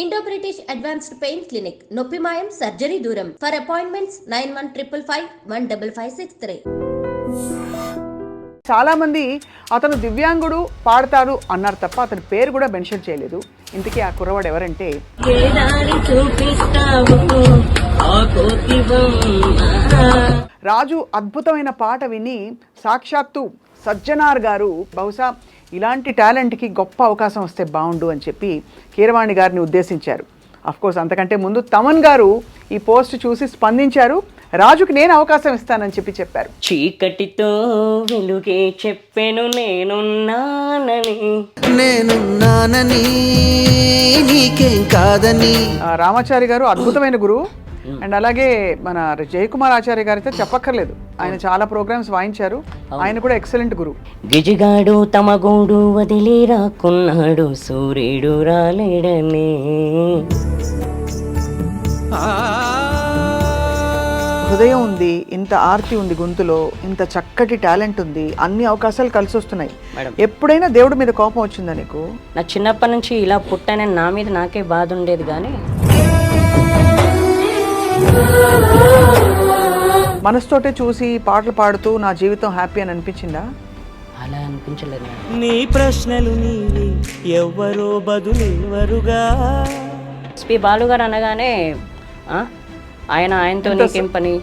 Indo British advanced pain clinic నొప్పి మాయం surgery దూరం ఫర్ అపాయింట్మెంట్స్ 9155515563. చాలా మంది అతను దివ్యాంగుడు పాడతాడు అన్నారు తప్ప అతని పేరు కూడా మెన్షన్ చేయలేదు. ఇంతకీ ఆ కుర్రవాడు ఎవరంటే రాజు. అద్భుతమైన పాట విని సాక్షాత్తు సజ్జనార్ గారు బహుశా ఇలాంటి టాలెంట్కి గొప్ప అవకాశం వస్తే బాగుండు అని చెప్పి కీరవాణి గారిని ఉద్దేశించారు. అఫ్కోర్స్ అంతకంటే ముందు తమన్ గారు ఈ పోస్ట్ చూసి స్పందించారు. రాజుకి నేను అవకాశం ఇస్తానని చెప్పారు. చీకటితో వెలుగే చెప్పెను నేనున్నానని నీకేం కాదని. రామాచారి గారు అద్భుతమైన గురువు. అండ్ అలాగే మన జయకుమార్ ఆచార్య గారు అయితే చెప్పక్కర్లేదు, ఆయన చాలా ప్రోగ్రామ్స్ వాయించారు. ఆయన కూడా ఎక్సలెంట్ గురువు. గిజిగాడు తమ గూడు వదిలి రాకున్నాడు సూర్యుడు రాలేడని. హృదయం ఉంది, ఇంత ఆర్తి ఉంది గొంతులో, ఇంత చక్కటి టాలెంట్ ఉంది, అన్ని అవకాశాలు కలిసి వస్తున్నాయి. ఎప్పుడైనా దేవుడి మీద కోపం వచ్చిందా నీకు? నా చిన్నప్పటి నుంచి ఇలా పుట్టానని నా మీద నాకే బాధ ఉండేది, కానీ మనసుతోటే చూసి పాటలు పాడుతూ నా జీవితం హ్యాపీ అని అనిపించిందా? అలా అనిపించలేదు. నీ ప్రశ్నలు నీవి ఎవ్వరో బదులెవరుగా. ఎస్పి బాలు గారు అనగానే ఆయనతో నీకేం పని,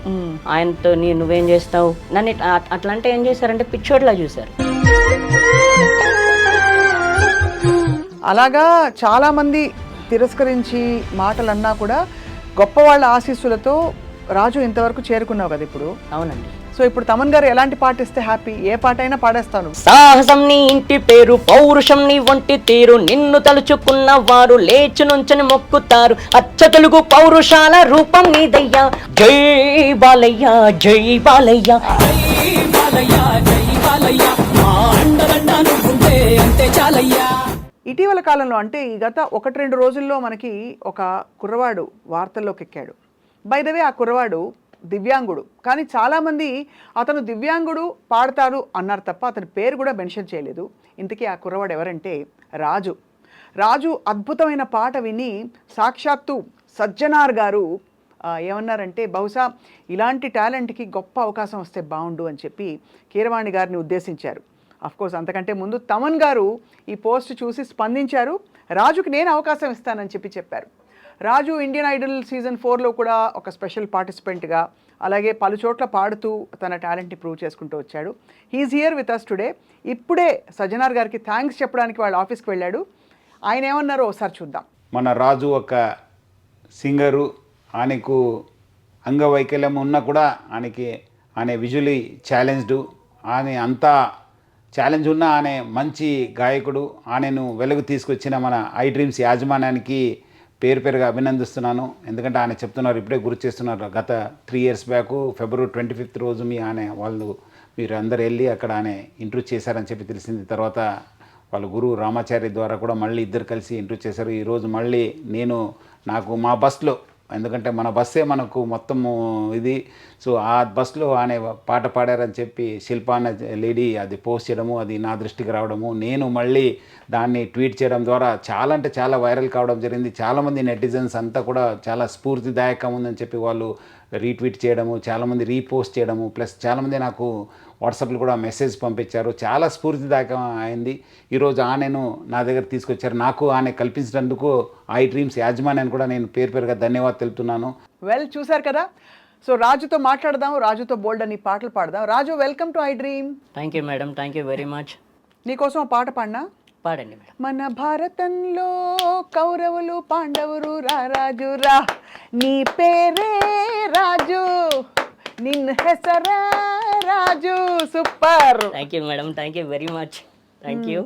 ఆయనతో నువ్వేం చేస్తావు, నన్ను అట్లా అంటే ఏం చేశారంటే పిచ్చోడ్లా చూశారు. అలాగా చాలా మంది తిరస్కరించి మాటలు అన్నా కూడా గొప్ప వాళ్ళ ఆశీస్సులతో రాజు ఇంతవరకు చేరుకున్నావు కదా ఇప్పుడు. అవునండి. సో ఇప్పుడు తమన్ గారు ఎలాంటి పాట ఇస్తే హ్యాపీ? ఏ పాట అయినా పాడేస్తాను. సాహసం నీ ఇంటి పేరు, పౌరుషం నీ వంటి తీరు, నిన్ను తలుచుకున్న వారు లేచి నుంచని మొక్కుతారు. అచ్చ తెలుగు పౌరుషాల రూపం నీదయ్యా. జై బాలయ్య జై బాలయ్య ఇటీవల కాలంలో అంటే ఈ గత 1-2 రోజుల్లో మనకి ఒక కుర్రవాడు వార్తల్లోకి ఎక్కాడు. బై ద వే ఆ కుర్రవాడు దివ్యాంగుడు, కానీ చాలామంది అతను దివ్యాంగుడు పాడతాడు అన్నారు తప్ప అతని పేరు కూడా మెన్షన్ చేయలేదు. ఇంతకీ ఆ కుర్రవాడు ఎవరంటే రాజు. రాజు అద్భుతమైన పాట విని సాక్షాత్తు సజ్జనార్ గారు ఏమన్నారంటే బహుశా ఇలాంటి టాలెంట్కి గొప్ప అవకాశం వస్తే బాగుండు అని చెప్పి కీరవాణి గారిని ఉద్దేశించారు. అఫ్కోర్స్ అంతకంటే ముందు తమన్ గారు ఈ పోస్ట్ చూసి స్పందించారు. రాజుకి నేను అవకాశం ఇస్తానని చెప్పారు. రాజు ఇండియన్ ఐడల్ సీజన్ 4లో కూడా ఒక స్పెషల్ పార్టిసిపెంట్గా, అలాగే పలు చోట్ల పాడుతూ తన టాలెంట్ని ప్రూవ్ చేసుకుంటూ వచ్చాడు. He's here with us today. ఇప్పుడే సజ్జనార్ గారికి థ్యాంక్స్ చెప్పడానికి వాళ్ళ ఆఫీస్కి వెళ్ళాడు. ఆయన ఏమన్నారో ఒకసారి చూద్దాం. మన రాజు ఒక సింగరు, ఆయనకు అంగవైకల్యం ఉన్నా కూడా ఆయన విజువలీ ఛాలెంజ్డ్, ఆయన అంతా ఛాలెంజ్ ఉన్న ఆయన మంచి గాయకుడు. ఆయనను వెలుగు తీసుకొచ్చిన మన ఐ డ్రీమ్స్ యాజమాన్యానికి పేరుగా అభినందిస్తున్నాను. ఎందుకంటే ఆయన చెప్తున్నారు, ఇప్పుడే గుర్తు చేస్తున్నారు, గత 3 years బ్యాక్ February 25th రోజు మీరు అందరు వెళ్ళి అక్కడ ఆయన ఇంటర్వ్యూ చేశారని చెప్పి తెలిసింది. తర్వాత వాళ్ళ గురువు రామాచారి ద్వారా కూడా మళ్ళీ ఇద్దరు కలిసి ఇంటర్వ్యూ చేశారు. ఈరోజు మళ్ళీ నాకు మా బస్లో, ఎందుకంటే మన బస్సే మనకు మొత్తము ఇది, సో ఆ బస్లో ఆయన పాట పాడారని చెప్పి శిల్ప అనే లేడీ అది పోస్ట్ చేయడము, అది నా దృష్టికి రావడము, నేను మళ్ళీ దాన్ని ట్వీట్ చేయడం ద్వారా చాలా అంటే చాలా వైరల్ కావడం జరిగింది. చాలామంది నెటిజన్స్ అంతా కూడా చాలా స్ఫూర్తిదాయకం ఉందని చెప్పి వాళ్ళు రీట్వీట్ చేయడము, చాలామంది రీపోస్ట్ చేయడము, ప్లస్ చాలామంది నాకు వాట్సాప్లో కూడా మెసేజ్ పంపించారు. చాలా స్ఫూర్తిదాయకం అయింది. ఈరోజు ఆయనను నా దగ్గర తీసుకొచ్చారు. నాకు ఆయన కల్పించినందుకు ఐ డ్రీమ్స్ యాజమాన్యాన్ని కూడా నేను పేరుగా ధన్యవాదాలు తెలుపుతున్నాను. వెల్, చూశారు కదా. సో రాజుతో మాట్లాడదాం, రాజుతో బోల్డ్ అని పాటలు పాడదాం. Raju, welcome to iDream. Thank you madam, thank you very much. నీకోసం పాట పాడినా? పాడండి మేడం. మన భారతంలో కౌరవులు పాండవులు రా రాజు రా, నీ పేరే రాజు, నిన్న హెసరా Raju. Super. Thank you madam, thank you very much. Thank you.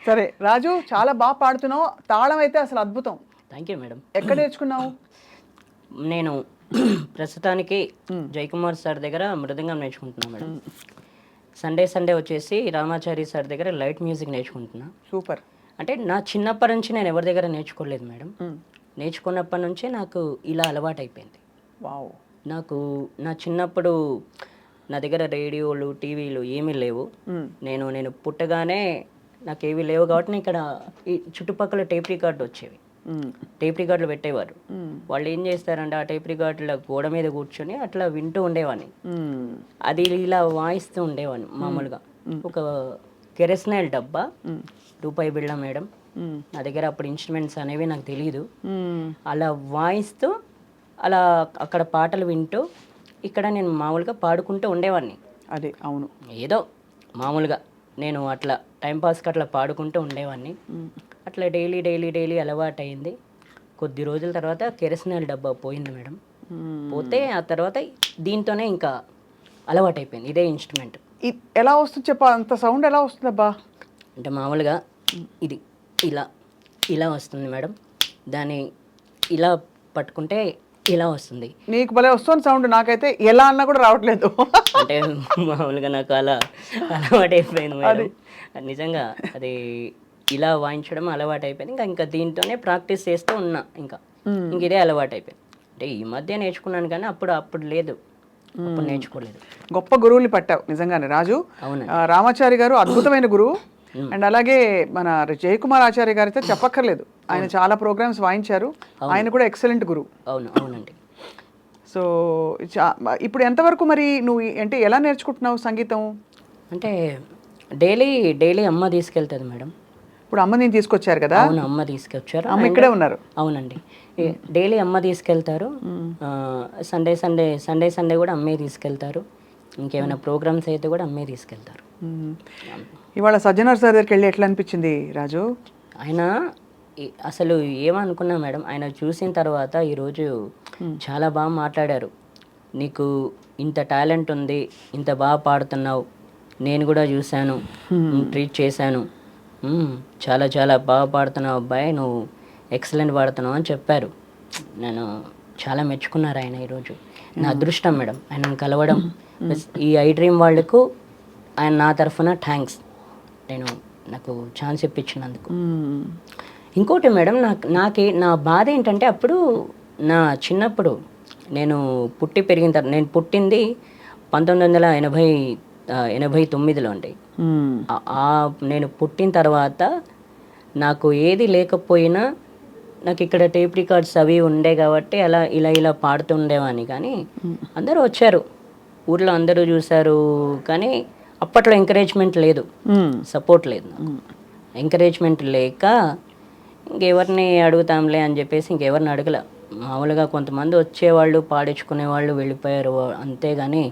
సరే రాజు, చాలా బాగా పాడుతున్నావు. తాళం అయితే అసలు అద్భుతం. Thank you madam. ఎక్కడ నేర్చుకున్నావు? నేను ప్రస్తుతానికి జయకుమార్ సార్ దగ్గర మృదంగం నేర్చుకుంటున్నాను మేడం. సండే వచ్చేసి రామాచారి సార్ దగ్గర లైట్ మ్యూజిక్ నేర్చుకుంటున్నా. సూపర్. అంటే నా చిన్నప్పటి నుంచి నేను ఎవరి దగ్గర నేర్చుకోలేదు మేడం. నేర్చుకున్నప్పటి నుంచే నాకు ఇలా అలవాటు అయిపోయింది. వావ్. నాకు నా చిన్నప్పుడు నా దగ్గర రేడియోలు టీవీలు ఏమీ లేవు. నేను పుట్టగానే నాకు ఏవి లేవు కాబట్టి నేను ఇక్కడ ఈ చుట్టుపక్కల టేప్ రికార్డు వచ్చేవి, టేప్ రికార్డులు పెట్టేవారు. వాళ్ళు ఏం చేస్తారంటే ఆ టేప్ రికార్డుల గోడ మీద కూర్చొని అట్లా వింటూ ఉండేవాడిని. అది ఇలా వాయిస్తూ ఉండేవాడిని మామూలుగా. ఒక కెరస్నాయిల్ డబ్బా, రూపాయి బిళ్ళ మేడం, నా దగ్గర అప్పుడు ఇన్స్ట్రుమెంట్స్ అనేవి నాకు తెలియదు. అలా వాయిస్తూ అలా అక్కడ పాటలు వింటూ ఇక్కడ నేను మామూలుగా పాడుకుంటూ ఉండేవాడిని. అదే అవును, ఏదో మామూలుగా నేను అట్లా టైంపాస్కి అట్లా పాడుకుంటూ ఉండేవాడిని. అట్లా డైలీ డైలీ డైలీ అలవాటు అయింది. కొద్ది రోజుల తర్వాత కెరస్నాయిల్ డబ్బా పోయింది మేడం. పోతే ఆ తర్వాత దీంతోనే ఇంకా అలవాటు అయిపోయింది, ఇదే ఇన్స్ట్రుమెంట్. ఎలా వస్తుంది చెప్పా, అంత సౌండ్ ఎలా వస్తుంది అబ్బా? అంటే మామూలుగా ఇది ఇలా ఇలా వస్తుంది మేడం, దాన్ని ఇలా పట్టుకుంటే ఇలా వస్తుంది. నీకు భలే వస్తుంది సౌండ్, నాకైతే ఎలా అన్నా కూడా రావట్లేదు. అంటే మామూలుగా నాకు అలా అలవాటు అయిపోయింది మేడం. నిజంగా అది ఇలా వాయించడం అలవాటు అయిపోయింది. ఇంకా దీంతోనే ప్రాక్టీస్ చేస్తూ ఉన్నా. ఇంకా ఇదే అలవాటు అయిపోయింది. అంటే ఈ మధ్య నేర్చుకున్నాను కానీ అప్పుడు లేదు, అప్పుడు నేర్చుకోలేదు. గొప్ప గురువుని పట్టావు నిజంగానే రాజు. అవునండి. రామాచారి గారు అద్భుతమైన గురువు. అండ్ అలాగే మన జయకుమార్ ఆచార్య గారితో చెప్పక్కర్లేదు, ఆయన చాలా ప్రోగ్రామ్స్ వాయించారు. ఆయన కూడా ఎక్సలెంట్ గురువు. అవునండి. సో ఇప్పుడు ఎంతవరకు మరి నువ్వు అంటే ఎలా నేర్చుకుంటున్నావు సంగీతం? అంటే డైలీ అమ్మ తీసుకెళ్తుంది మేడం. ఇప్పుడు అమ్మ నేను తీసుకొచ్చారు కదా? అవును, అమ్మ తీసుకొచ్చారు. అమ్మ ఇక్కడే ఉన్నారు. అవునండి, డైలీ అమ్మ తీసుకెళ్తారు. సండే కూడా అమ్మే తీసుకెళ్తారు. ఇంకేమైనా ప్రోగ్రామ్స్ అయితే కూడా అమ్మే తీసుకెళ్తారు. ఇవాళ సజ్జనార్ సార్ దగ్గరికి వెళ్ళి ఎట్లా అనిపించింది రాజు? ఆయన అసలు ఏమనుకున్నా మేడం, ఆయన చూసిన తర్వాత ఈరోజు చాలా బాగా మాట్లాడారు. నీకు ఇంత టాలెంట్ ఉంది, ఇంత బాగా పాడుతున్నావు, నేను కూడా చూశాను, ట్రీట్ చేశాను, చాలా చాలా బాగా పాడుతున్నావు అబ్బాయి, నువ్వు ఎక్సలెంట్ పాడుతున్నావు అని చెప్పారు. నేను చాలా మెచ్చుకున్నారు ఆయన ఈరోజు. నా అదృష్టం మేడం ఆయనను కలవడం. ఈ ఐ డ్రీమ్ వాళ్ళకు ఆయన నా తరఫున థ్యాంక్స్, నాకు ఛాన్స్ ఇప్పించినందుకు. ఇంకోటి మేడం, నా బాధ ఏంటంటే అప్పుడు నా చిన్నప్పుడు నేను పుట్టి పెరిగిన తర్వాత, నేను పుట్టింది 1989లో అండి. నేను పుట్టిన తర్వాత నాకు ఏది లేకపోయినా నాకు ఇక్కడ టేప్ రికార్డ్స్ అవి ఉండే కాబట్టి అలా ఇలా పాడుతూ ఉండేవాడిని. కానీ అందరూ వచ్చారు, ఊర్లో అందరూ చూశారు, కానీ అప్పట్లో ఎంకరేజ్మెంట్ లేదు, సపోర్ట్ లేదు. ఎంకరేజ్మెంట్ లేక ఇంకెవరిని అడుగుతాంలే అని చెప్పేసి ఇంకెవరిని అడగల. మామూలుగా కొంతమంది వచ్చేవాళ్ళు, పాడించుకునేవాళ్ళు, వెళ్ళిపోయారు, అంతేగాని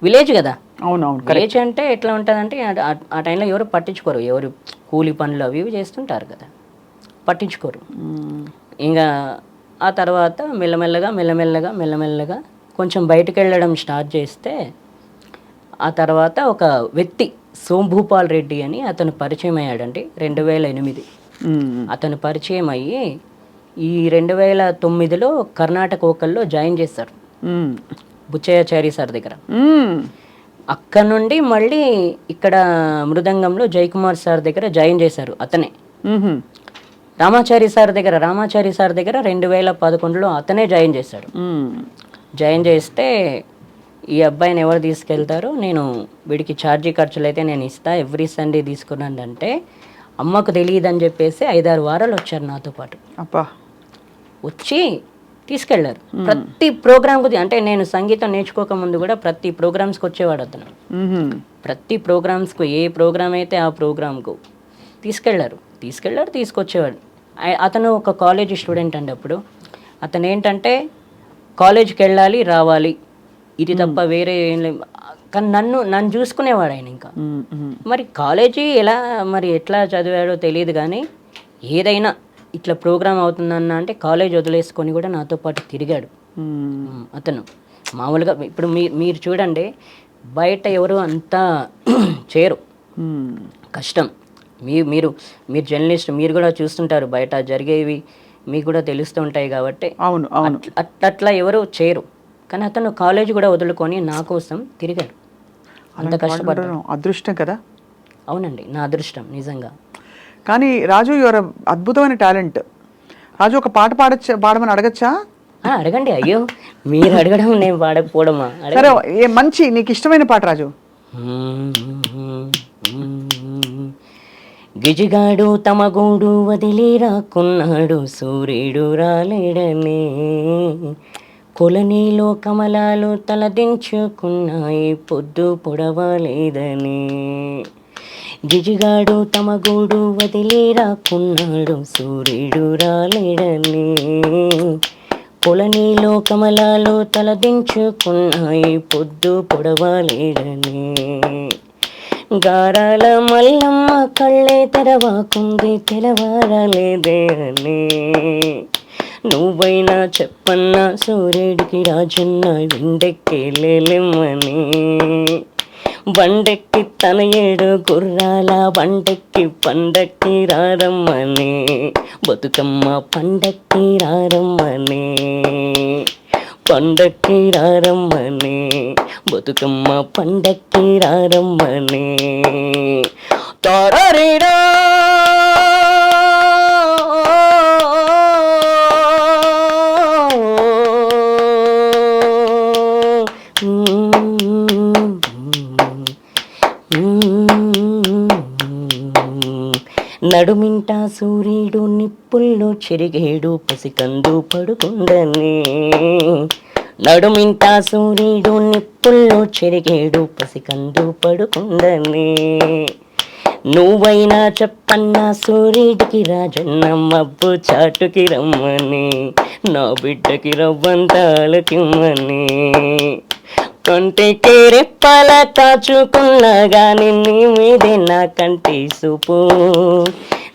విలేజ్ కదా. అవునవును, విలేజ్ అంటే ఎట్లా ఉంటుందంటే ఆ టైంలో ఎవరు పట్టించుకోరు, ఎవరు కూలి పనులు అవి ఇవి చేస్తుంటారు కదా, పట్టించుకోరు. ఇంకా ఆ తర్వాత మెల్లమెల్లగా కొంచెం బయటకు వెళ్ళడం స్టార్ట్ చేస్తే, ఆ తర్వాత ఒక వ్యక్తి సోంభూపాల్ రెడ్డి అని అతను పరిచయం అయ్యాడండి 2008. అతను పరిచయం అయ్యి ఈ 2009లో కర్ణాటక వోకల్లో జాయిన్ చేశారు బుచ్చయ్యాచారి సార్ దగ్గర. అక్కడ నుండి మళ్ళీ ఇక్కడ మృదంగంలో జయకుమార్ సార్ దగ్గర జాయిన్ చేశారు. అతనే రామాచారి సార్ దగ్గర 2011లో అతనే జాయిన్ చేశాడు. జాయిన్ చేస్తే ఈ అబ్బాయిని ఎవరు తీసుకెళ్తారో, నేను వీడికి ఛార్జీ ఖర్చులు అయితే నేను ఇస్తా, ఎవ్రీ సండే తీసుకున్నాను అంటే అమ్మకు తెలియదని చెప్పేసి 5-6 వారాలు వచ్చారు నాతో పాటు. వచ్చి తీసుకెళ్లారు ప్రతి ప్రోగ్రామ్కు. అంటే నేను సంగీతం నేర్చుకోక ముందు కూడా ప్రతి ప్రోగ్రామ్స్కి వచ్చేవాడు అతను. ప్రతి ప్రోగ్రామ్స్కు ఏ ప్రోగ్రామ్ అయితే ఆ ప్రోగ్రామ్కు తీసుకెళ్లారు, తీసుకొచ్చేవాడు. అతను ఒక కాలేజీ స్టూడెంట్ అండి. అప్పుడు అతను ఏంటంటే కాలేజీకి వెళ్ళాలి, రావాలి, ఇది తప్ప వేరే ఏం లేదు. కానీ నన్ను చూసుకునేవాడు ఆయన. ఇంకా మరి కాలేజీ ఎట్లా చదివాడో తెలియదు, కానీ ఏదైనా ఇట్లా ప్రోగ్రామ్ అవుతుందన్న అంటే కాలేజ్ వదిలేసుకొని కూడా నాతో పాటు తిరిగాడు అతను. మామూలుగా ఇప్పుడు మీరు చూడండి, బయట ఎవరు అంతా చేయరు, కష్టం. మీరు జర్నలిస్ట్, మీరు కూడా చూస్తుంటారు, బయట జరిగేవి మీకు కూడా తెలుస్తూ ఉంటాయి కాబట్టి. అవును, అట్లా ఎవరు చేయరు. కానీ అతను కాలేజ్ కూడా వదులుకొని నా కోసం తిరిగాడు. అంత కష్టపడ్డాడు. అదృష్టం కదా. అవునండి, నా అదృష్టం నిజంగా. కానీ రాజు, యువర్ అద్భుతమైన టాలెంట్. రాజు, ఒక పాట పాడమని అడగచ్చా? అడగండి. అయ్యో, మీరు అడగడం నేను పాడకపోవడమా? సరే, మంచి నీకు ఇష్టమైన పాట రాజు. గిజిగాడు తమ గూడు వదిలి రాకున్నాడు, సూర్యుడు రాలేడని. కొలనీలో కమలాలు తలదించుకున్నాయి, పొద్దు పొడవలేదని. గిజిగాడు తమ గూడు వదిలి రాకున్నాడు, సూర్యుడు రాలేడని. కొలనీలో కమలాలు తలదించుకున్నాయి, పొద్దు పొడవలేడని. గారాల మల్లమ్మ కళ్ళే తెరవాకుంది, తెలవారలేదే అని. నువ్వైనా చెప్పన్నా సూర్యుడికి రాజన్న, విండెక్కి లేలెమ్మని. బండెక్కి తన 7 గుర్రాల బండెక్కి పండక్కి రారమ్మని. బతుకమ్మ పండక్కి రారమ్మని, పండక్కి రారమ్మని. బతుకమ్మ పండక్కి రారమ్మని. తారరీడా నడుమింట సూర్యుడు నిప్పుల్లో చెరిగేడు, పసికందు పడుకుండని. నడుమింట సూర్యుడు నిప్పుల్లో చెరిగేడు, పసికందు పడుకుండని. నువ్వైనా చెప్పన్నా సూర్యుడికి రాజన్న, మబ్బు చాటుకి రమ్మని. నా బిడ్డకి రవ్వంతాలకిమ్మని. కంటికి రెప్పల కాచుకున్నా గాని నీ మీదే నా కంటి చూపు.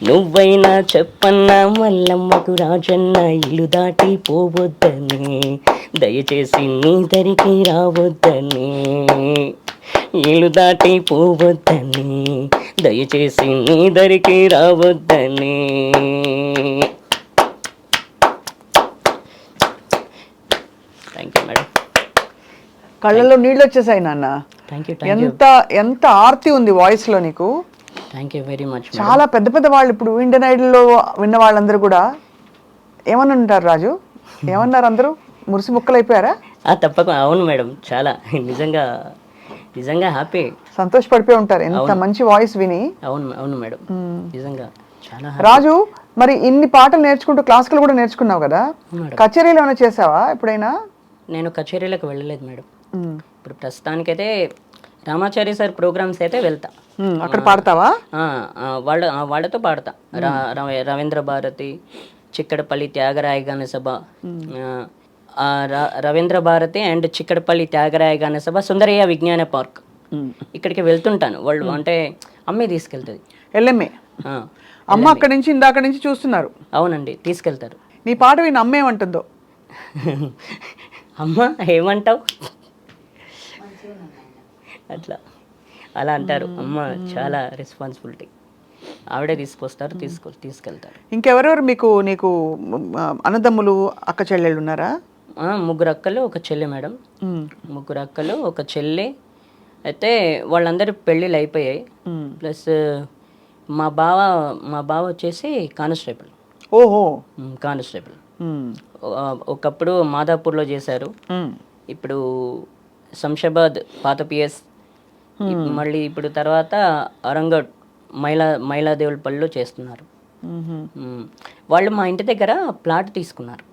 నువ్వైనా చెప్పన్నా మల్లమ్మకు రాజన్న, ఇల్లు దాటి పోవద్దని. దయచేసి నీ దరికి రావద్దని. ఇల్లు దాటి పోవద్దని, దయచేసి నీ దరికి రావద్దని. Thank you madam. కళ్ళల్లో నీళ్ళు వచ్చేసాయి నాన్న. Thank you. ఎంత ఎంత ఆర్తి ఉంది వాయిస్ లో నీకు. Thank you very much. చాలా పెద్ద పెద్ద వాళ్ళు ఇప్పుడు ఇండియన్ ఐడల్లో విన్న వాళ్ళందరూ కూడా ఏమని ఉంటారు రాజు? ఏమన్నారు అందరూ? మురిసి ముక్కలైపోయారా? తప్పకుండా. అవును మేడం, చాలా నిజంగా నిజంగా హ్యాపీ, సంతోషపడిపోయి ఉంటారు ఎంత మంచి వాయిస్ విని. అవును అవును మేడం, నిజంగా చాలా. రాజు, మరి ఇన్ని పాటలు నేర్చుకుంటూ క్లాసికల్ కూడా నేర్చుకున్నావు కదా, కచేరీలు ఏమైనా చేసావా ఎప్పుడైనా? నేను కచేరీలకు వెళ్ళలేదు మేడం. ఇప్పుడు ప్రస్తుతానికైతే రామాచారి సార్ ప్రోగ్రామ్స్ అయితే వెళ్తా. అక్కడ పాడతావా? వాళ్ళతో పాడతా. రవీంద్ర భారతి, చిక్కడపల్లి త్యాగరాయ గాన సభ, రవీంద్ర భారతి అండ్ చిక్కడపల్లి త్యాగరాయ గాన సభ, సుందరయ్య విజ్ఞాన పార్క్, ఇక్కడికి వెళ్తుంటాను. వాళ్ళు అంటే అమ్మే తీసుకెళ్తుంది. ఎల్ఎంఏ అమ్మ అక్కడి నుంచి ఇందాక నుంచి చూస్తున్నారు. అవునండి, తీసుకెళ్తారు. నీ పాట విని అమ్మ ఏమంటుందో? అమ్మ ఏమంటావు అట్లా అలా అంటారు. అమ్మ చాలా రెస్పాన్సిబిలిటీ, ఆవిడే తీసుకొస్తారు, తీసుకెళ్తారు. ఇంకెవరెవరు మీకు నీకు అన్నదమ్ములు అక్క చెల్లెళ్ళు ఉన్నారా? 3 అక్కలు 1 చెల్లి మేడం. 3 అక్కలు 1 చెల్లి. అయితే వాళ్ళందరూ పెళ్ళిళ్ళు అయిపోయాయి. ప్లస్ మా బావ వచ్చేసి కానిస్టేబుల్. ఓహో, కానిస్టేబుల్. ఒకప్పుడు మాదాపూర్లో చేశారు, ఇప్పుడు శంషాబాద్ పాత పిఎస్, మళ్ళీ ఇప్పుడు తర్వాత అరంగడ్ మైలాదేవులపల్లిలో చేస్తున్నారు. వాళ్ళు మా ఇంటి దగ్గర ప్లాట్ తీసుకున్నారు,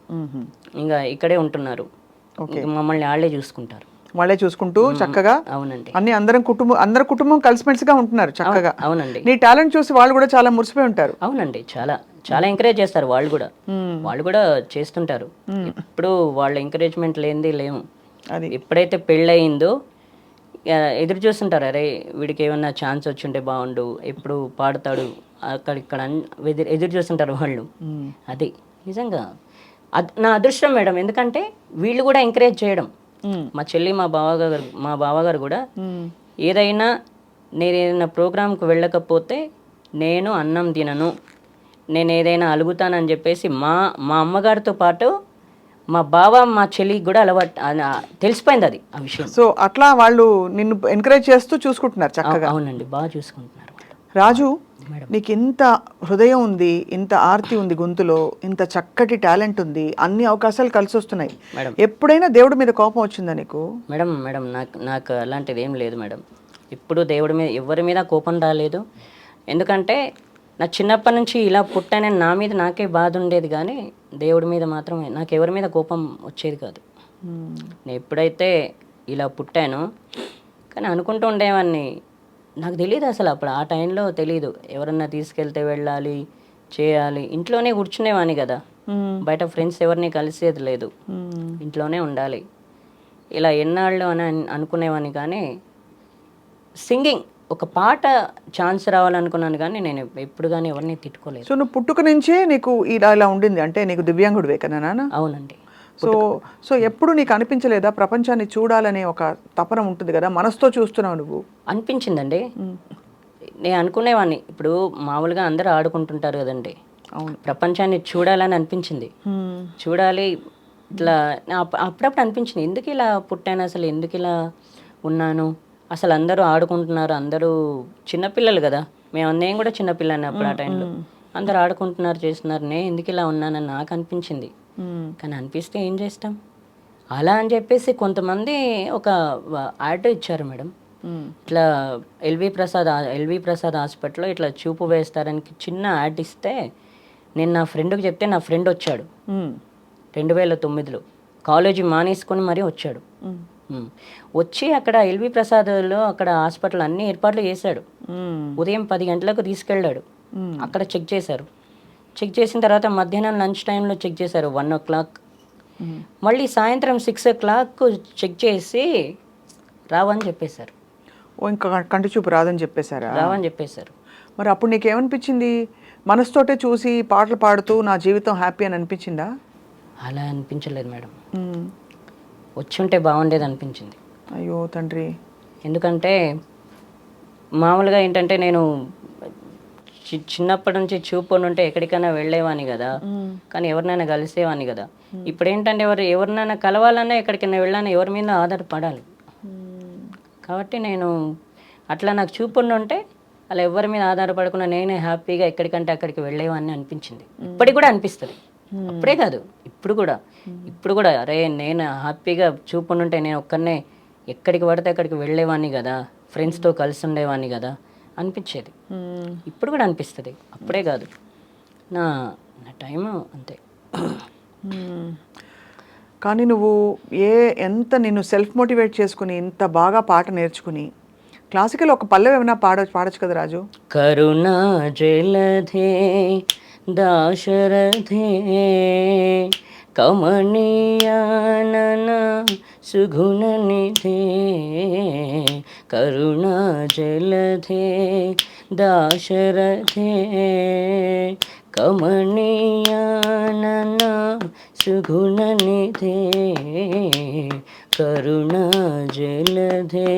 ఇంకా ఇక్కడే ఉంటున్నారు. మమ్మల్ని వాళ్ళే చూసుకుంటూ చక్కగా. అవునండి, అందరి కుటుంబం కలిసిమెలిసిగా ఉంటున్నారు చక్కగా. అవునండి. నీ టాలెంట్ చూసి వాళ్ళు కూడా చాలా మురిసిపోయి ఉంటారు. అవునండి, చాలా చాలా ఎంకరేజ్ చేస్తారు. వాళ్ళు కూడా చేస్తుంటారు. ఇప్పుడు వాళ్ళ ఎంకరేజ్మెంట్ లేనిది లేము. ఎప్పుడైతే పెళ్ళయిందో ఎదురు చూస్తుంటారు, అరే వీడికి ఏమన్నా ఛాన్స్ వచ్చుంటే బాగుండు, ఎప్పుడు పాడతాడు అక్కడిక్కడ ఎదురు చూస్తుంటారు వాళ్ళు. అది నిజంగా నా అదృష్టం మేడం. ఎందుకంటే వీళ్ళు కూడా ఎంకరేజ్ చేయడం. మా చెల్లి, మా బావగారు కూడా ఏదైనా నేనేదైనా ప్రోగ్రాంకి వెళ్ళకపోతే నేను అన్నం తినను, నేను ఏదైనా అలుగుతానని చెప్పేసి మా అమ్మగారితో పాటు మా బావ, మా చెల్లికి కూడా అలవాటు, తెలిసిపోయింది అది ఆ విషయం. సో అట్లా వాళ్ళు నిన్ను ఎంకరేజ్ చేస్తూ చూసుకుంటున్నారు చక్కగా. అవునండి, బాగా చూసుకుంటున్నారు. రాజు, నీకు ఇంత హృదయం ఉంది, ఇంత ఆర్తి ఉంది గొంతులో, ఇంత చక్కటి టాలెంట్ ఉంది, అన్ని అవకాశాలు కలిసి వస్తున్నాయి. ఎప్పుడైనా దేవుడి మీద కోపం వచ్చిందా నీకు? మేడం నాకు అలాంటిది ఏం లేదు మేడం. ఎప్పుడు దేవుడి మీద ఎవరి మీద కోపం రాలేదు. ఎందుకంటే నా చిన్నప్పటి నుంచి ఇలా పుట్టానని నా మీద నాకే బాధ ఉండేది, కానీ దేవుడి మీద మాత్రమే, నాకు ఎవరి మీద కోపం వచ్చేది కాదు. నేను ఎప్పుడైతే ఇలా పుట్టానో, కానీ అనుకుంటూ ఉండేవాడిని, నాకు తెలియదు అసలు అప్పుడు ఆ టైంలో తెలియదు. ఎవరన్నా తీసుకెళ్తే వెళ్ళాలి, చేయాలి, ఇంట్లోనే కూర్చునేవాడిని కదా, బయట ఫ్రెండ్స్ ఎవరిని కలిసేది లేదు, ఇంట్లోనే ఉండాలి, ఇలా ఎన్నాళ్ళు అని అనుకునేవాడిని. కానీ సింగింగ్ ఒక పాట ఛాన్స్ రావాలనుకున్నాను, కానీ నేను ఎప్పుడు కానీ ఎవరిని తిట్టుకోలేదు. సో నువ్వు పుట్టుక నుంచే నీకు ఇలా ఉండింది, అంటే నీకు దివ్యాంగుడివే కదా నాన్న? అవునండి. సో ఎప్పుడు నీకు అనిపించలేదా ప్రపంచాన్ని చూడాలనే ఒక తపన ఉంటుంది కదా, మనసుతో చూస్తున్నావు నువ్వు? అనిపించిందండి. నేను అనుకునేవాడిని, ఇప్పుడు మామూలుగా అందరూ ఆడుకుంటుంటారు కదండి, అవును, ప్రపంచాన్ని చూడాలని అనిపించింది. చూడాలి ఇట్లా అప్పుడప్పుడు అనిపించింది, ఎందుకు ఇలా పుట్టాను, అసలు ఎందుకు ఇలా ఉన్నాను, అసలు అందరూ ఆడుకుంటున్నారు, అందరూ చిన్నపిల్లలు కదా, నేను కూడా చిన్నపిల్లని అప్పుడు ఆ టైంలో, అందరూ ఆడుకుంటున్నారు చేస్తున్నారు, నేను ఎందుకు ఇలా ఉన్నానని నాకు అనిపించింది. కానీ అనిపిస్తే ఏం చేస్తాం, అలా అని చెప్పేసి కొంతమంది ఒక యాడ్ ఇచ్చారు మేడం, ఇట్లా ఎల్వి ప్రసాద్ హాస్పిటల్లో ఇట్లా చూపు వేస్తారని చిన్న యాడ్ ఇస్తే, నేను నా ఫ్రెండ్కి చెప్తే నా ఫ్రెండ్ వచ్చాడు 2009లో, కాలేజీ మానేసుకొని మరీ వచ్చాడు. వచ్చి అక్కడ ఎల్వి ప్రసాద్లో అక్కడ హాస్పిటల్ అన్ని ఏర్పాట్లు చేశాడు. ఉదయం 10 గంటలకు తీసుకెళ్ళాడు, అక్కడ చెక్ చేశారు. చెక్ చేసిన తర్వాత మధ్యాహ్నం లంచ్ టైంలో చెక్ చేశారు 1 o'clock, మళ్ళీ సాయంత్రం 6 o'clock చెక్ చేసి రావని చెప్పేశారు. ఇంకా కంటి చూపు రాదని చెప్పేశారా? రావని చెప్పేశారు. మరి అప్పుడు నీకేమనిపించింది? మనసుతోటే చూసి పాటలు పాడుతూ నా జీవితం హ్యాపీ అని అనిపించిందా? అలా అనిపించలేదు మేడం, వచ్చి ఉంటే బాగుండేది అనిపించింది. అయ్యో తండ్రి. ఎందుకంటే మామూలుగా ఏంటంటే నేను చిన్నప్పటి నుంచి చూపు ఉంటే ఎక్కడికైనా వెళ్ళేవాని కదా, కానీ ఎవరినైనా కలిసేవాని కదా. ఇప్పుడు ఏంటంటే ఎవరినైనా కలవాలన్నా ఎక్కడికైనా వెళ్ళాలన్నా ఎవరి మీద ఆధారపడాలి. కాబట్టి నేను అట్లా నాకు చూపు ఉంటే అలా ఎవరి మీద ఆధారపడకుండా నేనే హ్యాపీగా ఎక్కడికంటే అక్కడికి వెళ్ళేవాన్ని అనిపించింది. ఇప్పటికి కూడా అనిపిస్తుంది, అప్పుడే కాదు ఇప్పుడు కూడా అరే నేను హ్యాపీగా చూపు ఉంటే నేను ఒక్కనే ఎక్కడికి పడితే అక్కడికి వెళ్ళేవాడిని కదా, ఫ్రెండ్స్తో కలిసి ఉండేవాడిని కదా అనిపించేది. ఇప్పుడు కూడా అనిపిస్తుంది, అప్పుడే కాదు, నా టైం అంతే. కానీ నువ్వు ఎంత నిన్ను సెల్ఫ్ మోటివేట్ చేసుకుని ఇంత బాగా పాట నేర్చుకుని క్లాసికల్ ఒక పల్లవి ఏమైనా పాడొచ్చు కదా రాజు? కరుణా జలధే దాశరథే కమనీయానన సుగుణనిధే, కరుణా జలధే దాశరథే కమనీయానన సుగుణనిధే, కరుణా జలధే.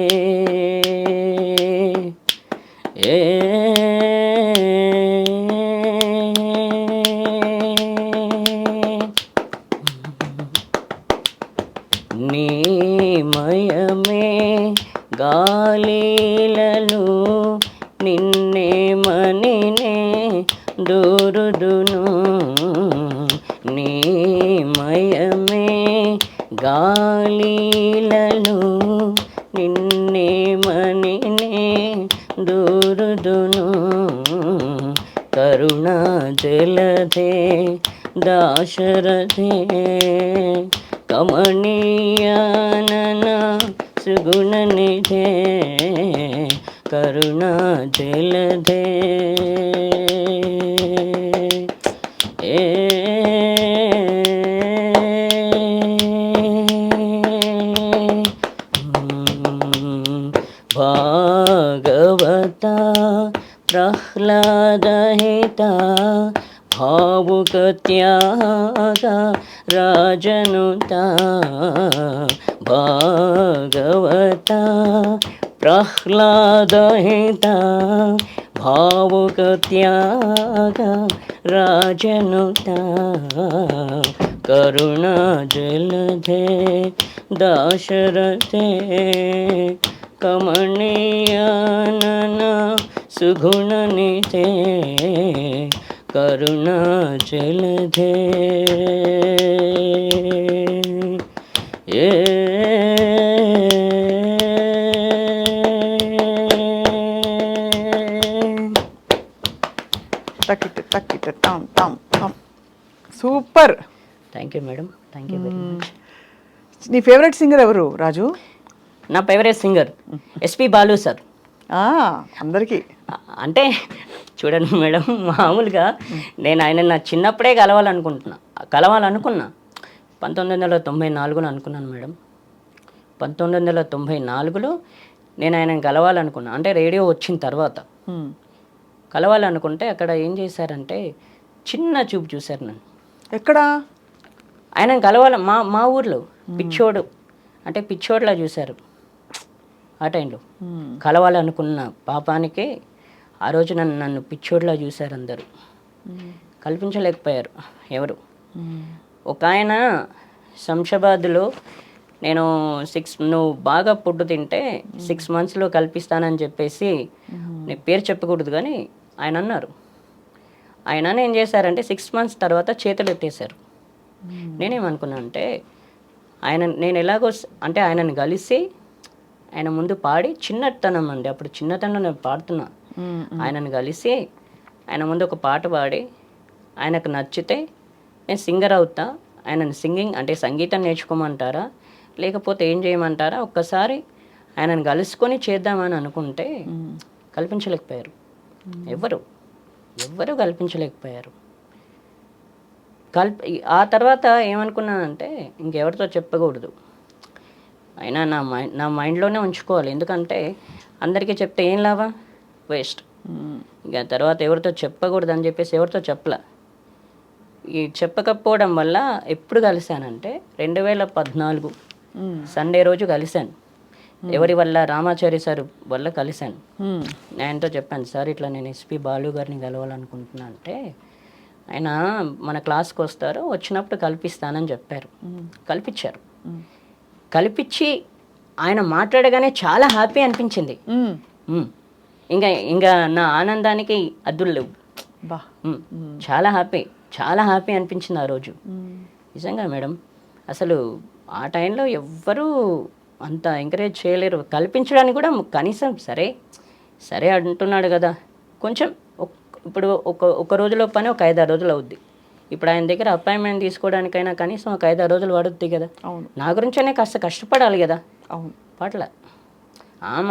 నీమయమే గాలిలను నిన్నే మనినే దూరుదును, నీమయమే గాలిలను నిన్నే మనినే దూరుదును, కరుణా జలధే దాశరథే కమనీయానన సుగుణనిధే, కరుణా జలధే. భాగవత ప్రహ్లాదహిత భావుక త్యాగ రాజనుత, భాగవత ప్రహ్లాదహిత భావుక త్యాగ రాజనుత, కరుణా జలధే దాశరథే కమనీయానన సుగుణనిధే, కరుణా జలధే. Thank you madam, thank you very much. నీ ఫేవరెట్ సింగర్ ఎవరు రాజు? నా favourite singer SP Balu sir. అందరికీ అంటే చూడండి మేడం, మామూలుగా నేను ఆయన నా చిన్నప్పుడే కలవాలనుకున్నా 1994లో అనుకున్నాను మేడం. 1994లో నేను ఆయన కలవాలనుకున్నా, అంటే రేడియో వచ్చిన తర్వాత కలవాలనుకుంటే అక్కడ ఏం చేశారంటే చిన్న చూపు చూశారు నన్ను. ఎక్కడ? ఆయన కలవాలి మా ఊర్లో పిచ్చోడు, అంటే పిచ్చోడ్లా చూశారు. ఆ టైంలో కలవాలనుకున్న పాపానికి ఆ రోజు నన్ను పిచ్చోడ్లా చూశారు అందరూ. కల్పించలేకపోయారు ఎవరు. ఒక ఆయన శంషాబాద్లో నేను నువ్వు బాగా ఫుడ్ తింటే 6 monthsలో కల్పిస్తానని చెప్పేసి, నేను పేరు చెప్పకూడదు కానీ ఆయన అన్నారు. ఆయన ఏం చేశారంటే 6 months తర్వాత చేతులు ఎత్తేసారు. నేనేమనుకున్నా అంటే నేను ఎలాగో అంటే ఆయనను కలిసి ఆయన ముందు పాడి, చిన్నతనం అండి అప్పుడు చిన్నతనం నేను పాడుతున్నా, ఆయనను కలిసి ఆయన ముందు ఒక పాట పాడి ఆయనకు నచ్చితే నేను సింగర్ అవుతా, ఆయనను సింగింగ్ అంటే సంగీతం నేర్చుకోమంటారా లేకపోతే ఏం చేయమంటారా, ఒక్కసారి ఆయనను కలుసుకొని చేద్దామని అనుకుంటే కల్పించలేకపోయారు. ఎవ్వరు కల్పించలేకపోయారు. ఆ తర్వాత ఏమనుకున్నానంటే ఇంకెవరితో చెప్పకూడదు, అయినా నా మైండ్లోనే ఉంచుకోవాలి. ఎందుకంటే అందరికీ చెప్తే ఏం లాభం, వేస్ట్. ఇంకా తర్వాత ఎవరితో చెప్పకూడదు అని చెప్పేసి ఎవరితో చెప్పలే. ఈ చెప్పకపోవడం వల్ల ఎప్పుడు కలిశానంటే 2014 సండే రోజు కలిశాను. ఎవరి వల్ల? రామాచారి సార్ వల్ల కలిశాను. ఆయనతో చెప్పాను, సార్ ఇట్లా నేను ఎస్పి బాలు గారిని కలవాలనుకుంటున్నా అంటే, ఆయన మన క్లాస్కి వస్తారు, వచ్చినప్పుడు కల్పిస్తానని చెప్పారు. కల్పించారు. కల్పించి ఆయన మాట్లాడగానే చాలా హ్యాపీ అనిపించింది. ఇంకా నా ఆనందానికి అద్దులు లేవు. చాలా హ్యాపీ అనిపించింది ఆ రోజు. నిజంగా మేడం, అసలు ఆ టైంలో ఎవ్వరూ అంత ఎంకరేజ్ చేయలేరు. కల్పించడానికి కూడా కనీసం సరే అంటున్నాడు కదా, కొంచెం ఇప్పుడు ఒక రోజులో పని ఒక 5-6 రోజులు అవుద్ది. ఇప్పుడు ఆయన దగ్గర అపాయింట్మెంట్ తీసుకోవడానికైనా కనీసం ఒక 5-6 రోజులు పడుద్ది కదా. నా గురించనే కాస్త కష్టపడాలి కదా. పట్ల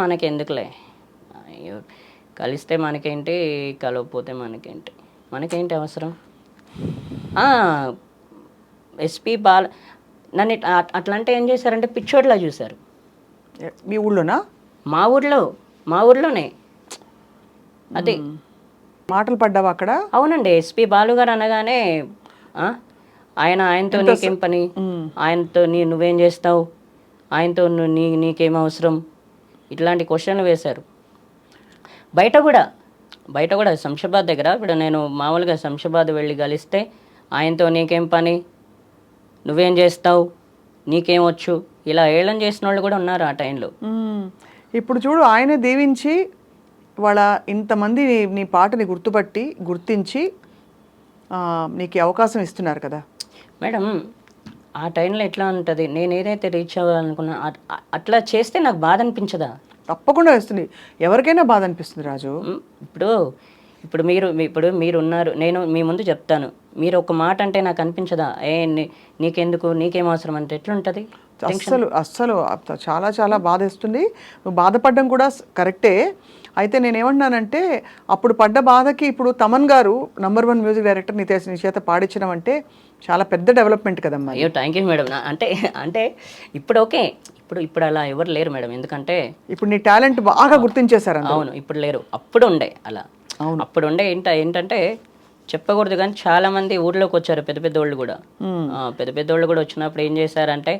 మనకి ఎందుకులే, కలిస్తే మనకేంటి, కలవకపోతే మనకేంటి అవసరం. ఎస్పి బాల నన్ను అట్లా అంటే ఏం చేశారంటే పిచ్చోడ్లా చూశారు. మీ ఊళ్ళోనా? మా ఊర్లోనే. అదే మాటలు పడ్డావా అక్కడ? అవునండి, ఎస్పి బాలు గారు అనగానే ఆయనతో నీకేం పని, ఆయనతో నువ్వేం చేస్తావు, ఆయనతో నీకేం అవసరం, ఇట్లాంటి క్వశ్చన్లు వేశారు. బయట కూడా శంషాబాద్ దగ్గర ఇప్పుడు నేను మామూలుగా శంషాబాద్ వెళ్ళి కలిస్తే ఆయనతో నీకేం పని, నువ్వేం చేస్తావు, నీకేమొచ్చు, ఇలా ఏళం చేసిన వాళ్ళు కూడా ఉన్నారు ఆ టైంలో. ఇప్పుడు చూడు, ఆయనే దీవించి వాళ్ళ ఇంతమంది నీ పాటని గుర్తించి నీకు అవకాశం ఇస్తున్నారు కదా మేడం. ఆ టైంలో ఎట్లా ఉంటుంది, నేను ఏదైతే రీచ్ అవ్వాలనుకున్నా అట్లా చేస్తే నాకు బాధ అనిపించదా? తప్పకుండా వస్తుంది, ఎవరికైనా బాధ అనిపిస్తుంది రాజు. ఇప్పుడు మీరు ఉన్నారు, నేను మీ ముందు చెప్తాను, మీరు ఒక మాట అంటే నాకు అనిపించదా, నీకెందుకు, నీకేం అవసరం అంటే ఎట్లుంటుంది? అస్సలు చాలా చాలా బాధేస్తుంది. నువ్వు బాధపడడం కూడా కరెక్టే. అయితే నేనేమంటున్నానంటే, అప్పుడు పడ్డ బాధకి ఇప్పుడు తమన్ గారు నంబర్ 1 మ్యూజిక్ డైరెక్టర్ నీ చేత పాడించడం అంటే చాలా పెద్ద డెవలప్మెంట్ కదమ్మా. అయ్యో థ్యాంక్ యూ మేడం. అంటే ఇప్పుడు ఓకే, ఇప్పుడు అలా ఎవరు లేరు మేడం. ఎందుకంటే ఇప్పుడు నీ టాలెంట్ బాగా గుర్తించేశారు. అవును, ఇప్పుడు లేరు, అప్పుడు ఉండే అలా. అవును, అప్పుడు ఉండే. ఏంటంటే చెప్పకూడదు కానీ చాలా మంది ఊర్లోకి వచ్చారు, పెద్ద వాళ్ళు కూడా. పెద్ద వాళ్ళు కూడా వచ్చినప్పుడు ఏం చేశారంటే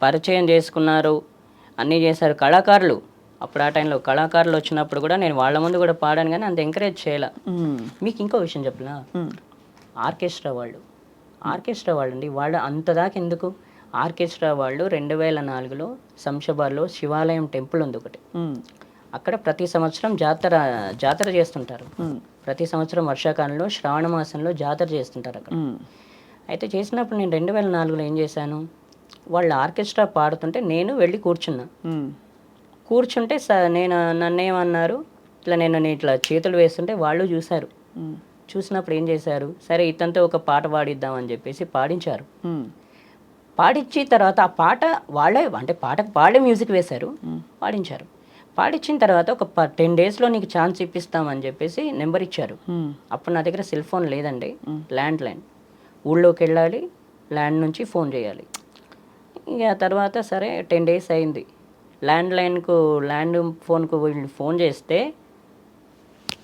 పరిచయం చేసుకున్నారు, అన్నీ చేశారు. కళాకారులు అప్పుడు ఆ టైంలో కళాకారులు వచ్చినప్పుడు కూడా నేను వాళ్ళ ముందు కూడా పాడాను, కానీ అంత ఎంకరేజ్ చేయాల. మీకు ఇంకో విషయం చెప్పనా, ఆర్కెస్ట్రా వాళ్ళు అండి, వాళ్ళు అంతదాకా ఎందుకు, ఆర్కెస్ట్రా వాళ్ళు 2004లో శంషాబాద్లో శివాలయం టెంపుల్ ఉంది ఒకటి, అక్కడ ప్రతి సంవత్సరం జాతర చేస్తుంటారు. ప్రతి సంవత్సరం వర్షాకాలంలో శ్రావణ మాసంలో జాతర చేస్తుంటారు అక్కడ. అయితే చేసినప్పుడు నేను 2004లో ఏం చేశాను, వాళ్ళు ఆర్కెస్ట్రా పాడుతుంటే నేను వెళ్ళి కూర్చుంటే నన్నేమన్నారు, ఇట్లా నేను ఇట్లా చేతులు వేస్తుంటే వాళ్ళు చూశారు, చూసినప్పుడు ఏం చేశారు, సరే ఇతనితో ఒక పాట పాడిద్దాం అని చెప్పేసి పాడించారు. పాడించిన తర్వాత ఆ పాట వాళ్ళే అంటే పాటకు పాడే మ్యూజిక్ వేశారు, పాడించారు. పాడించిన తర్వాత ఒక 10 డేస్లో నీకు ఛాన్స్ ఇప్పిస్తామని చెప్పేసి నెంబర్ ఇచ్చారు. అప్పుడు నా దగ్గర సెల్ ఫోన్ లేదండి, ల్యాండ్ లైన్. ఊళ్ళోకి వెళ్ళాలి, ల్యాండ్ నుంచి ఫోన్ చేయాలి. ఇక తర్వాత సరే 10 డేస్ అయింది. ల్యాండ్ ఫోన్కు వీళ్ళు ఫోన్ చేస్తే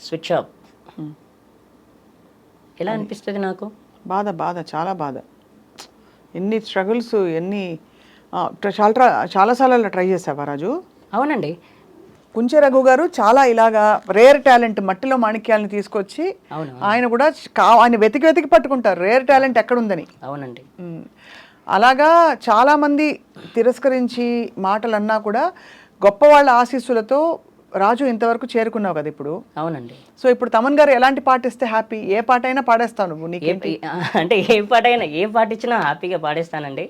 స్విచ్ ఆఫ్. ఎలా అనిపిస్తుంది నాకు? బాధ చాలా బాధ. ఎన్ని స్ట్రగుల్స్, ఎన్ని చాలాసార్లు ట్రై చేసావా రాజు? అవునండి. కుంచె రఘు గారు చాలా ఇలాగా రేర్ టాలెంట్, మట్టిలో మాణిక్యాలను తీసుకొచ్చి ఆయన కూడా ఆయన వెతికి పట్టుకుంటారు రేర్ టాలెంట్ ఎక్కడుందని. అవునండి. అలాగా చాలామంది తిరస్కరించి మాటలు అన్నా కూడా గొప్ప వాళ్ళ ఆశీస్సులతో రాజు ఇంతవరకు చేరుకున్నావు కదా ఇప్పుడు. అవునండి. సో ఇప్పుడు తమన్ గారు ఎలాంటి పాట ఇస్తే హ్యాపీ? ఏ పాట అయినా పాడేస్తావు నువ్వు? నీకేంటి అంటే ఏ పాట ఇచ్చినా హ్యాపీగా పాడేస్తానండి.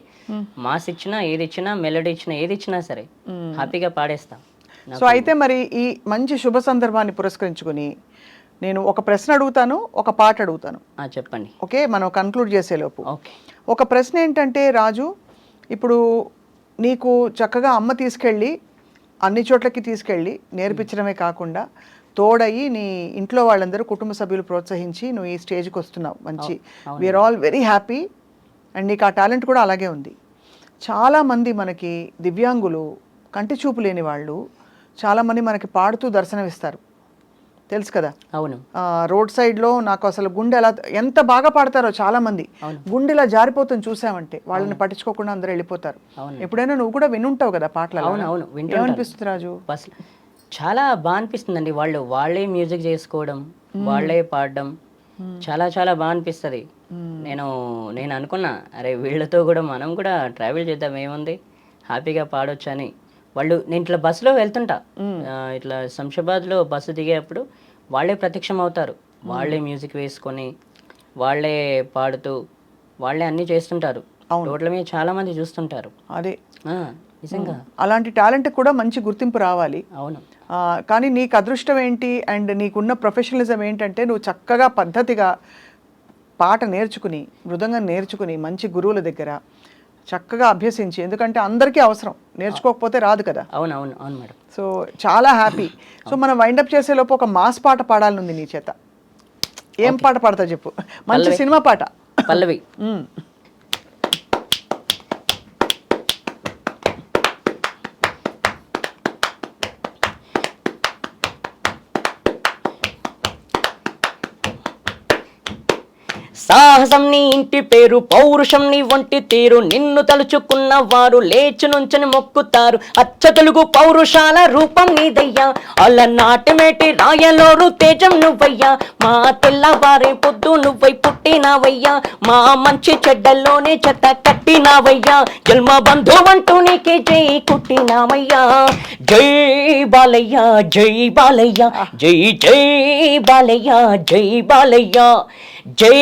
మాస్ ఇచ్చినా, ఏది ఇచ్చినా, మెలోడీ ఇచ్చినా, ఏది ఇచ్చినా సరే హ్యాపీగా పాడేస్తాం. సో అయితే మరి ఈ మంచి శుభ సందర్భాన్ని పురస్కరించుకుని నేను ఒక ప్రశ్న అడుగుతాను, ఒక పాట అడుగుతాను. చెప్పండి. ఓకే, మనం కన్క్లూడ్ చేసేలోపు. ఓకే. ఒక ప్రశ్న ఏంటంటే రాజు, ఇప్పుడు నీకు చక్కగా అమ్మ తీసుకెళ్ళి అన్ని చోట్లకి తీసుకెళ్ళి నేర్పించడమే కాకుండా తోడయి నీ ఇంట్లో వాళ్ళందరూ కుటుంబ సభ్యులు ప్రోత్సహించి నువ్వు ఈ స్టేజ్కి వస్తున్నావు. మంచి, we're all very happy. And నీకు ఆ టాలెంట్ కూడా అలాగే ఉంది. చాలామంది మనకి దివ్యాంగులు, కంటి చూపు లేని వాళ్ళు చాలామంది మనకి పాడుతూ దర్శనమిస్తారు, తెలుసు కదా. అవును. రోడ్ సైడ్లో నాకు అసలు గుండె ఎలా ఎంత బాగా పాడతారో చాలామంది, గుండె ఇలా జారిపోతుంది చూసామంటే. వాళ్ళని పట్టించుకోకుండా అందరూ వెళ్ళిపోతారు. ఎప్పుడైనా నువ్వు కూడా వినుంటావు కదా పాటలు? అవును. ఏమనిపిస్తుంది రాజు? చాలా బాగా అనిపిస్తుందండి. వాళ్ళే మ్యూజిక్ చేసుకోవడం, వాళ్ళే పాడడం చాలా చాలా బాగా అనిపిస్తుంది. నేను అనుకున్నా, అరే వీళ్ళతో కూడా మనం కూడా ట్రావెల్ చేద్దాం, ఏముంది, హ్యాపీగా పాడొచ్చు అని. నేను ఇట్లా బస్సులో వెళ్తుంటా, ఇట్లా శంషాబాద్లో బస్సు దిగేటప్పుడు వాళ్ళే ప్రత్యక్షం అవుతారు. వాళ్ళే మ్యూజిక్ వేసుకొని, వాళ్ళే పాడుతూ, వాళ్ళే అన్నీ చేస్తుంటారు. రోడ్ల మీద చాలా మంది చూస్తుంటారు. అదే నిజంగా అలాంటి టాలెంట్ కూడా మంచి గుర్తింపు రావాలి. అవును. కానీ నీకు అదృష్టం ఏంటి అండ్ నీకున్న ప్రొఫెషనలిజం ఏంటంటే నువ్వు చక్కగా పద్ధతిగా పాట నేర్చుకుని, మృదంగం నేర్చుకుని, మంచి గురువుల దగ్గర చక్కగా అభ్యసించి, ఎందుకంటే అందరికీ అవసరం, నేర్చుకోకపోతే రాదు కదా. అవును మేడం. సో చాలా హ్యాపీ. సో మనం వైండప్ చేసేలోపు ఒక మాస్ పాట పాడాలనుంది నీ చేత. ఏం పాట పాడతా చెప్పు? మంచి సినిమా పాట. పల్లవి. సాహసం నీ ఇంటి పేరు, పౌరుషం నీ వంటి తీరు, నిన్ను తలుచుకున్న వారు లేచి నుంచని మొక్కుతారు. అచ్చ తెలుగు పౌరుషాల రూపం నీదయ్యా, అలనాటిమేటి రాయలోరు తేజం నువ్వయ్యా. మా తెల్లవారే పొద్దు నువ్వై పుట్టినావయ్యా, మా మంచి చెడ్డల్లోనే చెత్త కట్టినావయ్యా. జన్మ బంధువంటూ నీకే జై కుట్టినావయ్యా. జై బాలయ్య, జై బాలయ్య, జై జై బాలయ్య, జై బాలయ్య, జై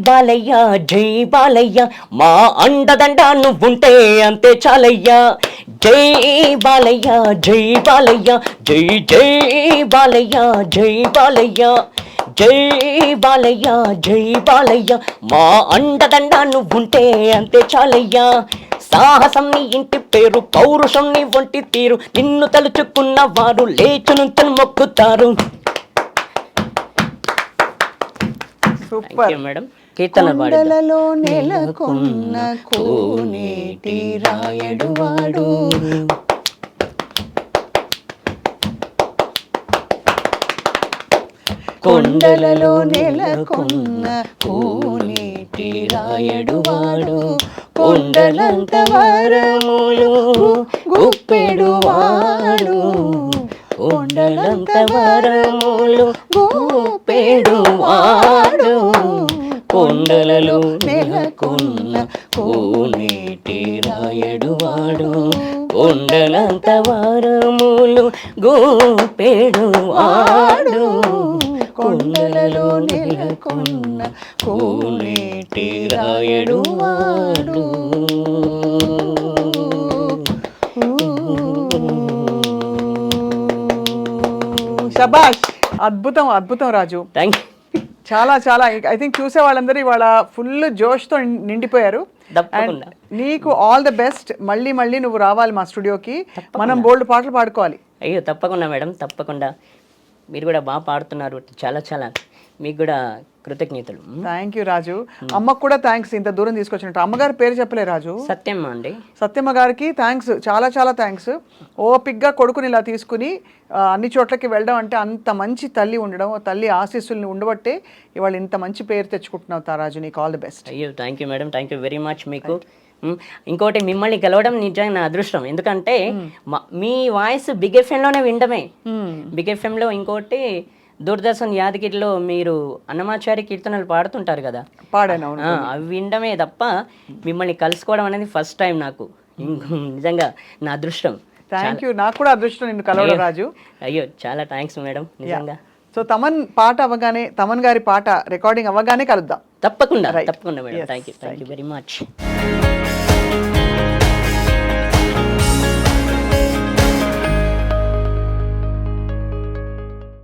బాలయ్య, జై బాలయ్య. మా అండదండ నువ్వుంటే అంతే చాలయ్యా. జై బాలయ్య, జై బాలయ్య, జై జై బాలయ్య, జై బాలయ్య, జై బాలయ్య, జై బాలయ్య. మా అండదండ నువ్వుంటే అంతే చాలయ్యా. సాహసం నీ ఇంటి పేరు, పౌరుషం నీ వంటి తీరు, నిన్ను తలుచుకున్న వారు లేచి నుంచని మొక్కుతారు. మేడం. కొండలలో నెలకొన్న కోనేటి రాయడు వాడు, కొండలలో నెలకొన్న కోనేటి రాయడు వాడు, కొండలంత వరములు గుప్పెడు వాడు, కొండలంత వరములు గుప్పెడు వాడు, కొండలలో నెలకొన్న కోనేటి రాయడు వాడు, కొండలంత వరములు గుప్పెడు వాడు, కొండలలో నెలకొన్న కోనేటి రాయడు వాడు. శభాష్, అద్భుతం అద్భుతం రాజు. Thank you. చాలా చాలా ఐ థింక్ చూసే వాళ్ళందరూ ఇవాళ ఫుల్ జోష్తో నిండిపోయారు. తప్పకుండా. నీకు ఆల్ ద బెస్ట్. మళ్ళీ మళ్ళీ నువ్వు రావాలి మా స్టూడియోకి, మనం బోల్డ్ పాటలు పాడుకోవాలి. అయ్యో తప్పకుండా మేడం, తప్పకుండా. మీరు కూడా బాగా పాడుతున్నారు, చాలా చాలా మీకు కూడా కృతజ్ఞతలు. థ్యాంక్ యూ రాజు. అమ్మకు కూడా థ్యాంక్స్, ఇంత దూరం తీసుకొచ్చినట్టు. అమ్మగారి పేరు చెప్పలే రాజు. సత్యమ్మ అండి. సత్యమ్మ గారికి థ్యాంక్స్, చాలా చాలా థ్యాంక్స్. ఓపిక్గా కొడుకుని ఇలా తీసుకుని అన్ని చోట్లకి వెళ్ళడం అంటే అంత మంచి తల్లి ఉండడం, తల్లి ఆశీస్సుల్ని ఉండబట్టే ఇవాళ ఇంత మంచి పేరు తెచ్చుకుంటున్నావు తారాజు. నీకు ఆల్ ది బెస్ట్. అయ్యో thank you madam, thank you very much మీకు. ఇంకోటి మిమ్మల్ని గెలవడం నిజంగా నా అదృష్టం. ఎందుకంటే మీ వాయిస్ బిగ్ ఎఫ్ఎంలోనే వినడమే. బిగ్ ఎఫ్ఎంలో ఇంకోటి దూరదర్శన్ యాదగిరిలో మీరు అన్నమాచారి కీర్తనలు పాడుతుంటారు కదా, పాడాను. అవి వినడమే తప్ప మిమ్మల్ని కలుసుకోవడం అనేది ఫస్ట్ టైం నాకు. నిజంగా నా అదృష్టం. Thank you. నాకు కూడా అదృష్టం నిన్ను కలవడం రాజు. అయ్యో చాలా థ్యాంక్స్ మేడం నిజంగా. సో తమన్ పాట అవ్వగానే, తమన్ గారి పాట రికార్డింగ్ అవ్వగానే కలుద్దాం. తప్పకుండా తప్పకుండా madam. Thank you very much.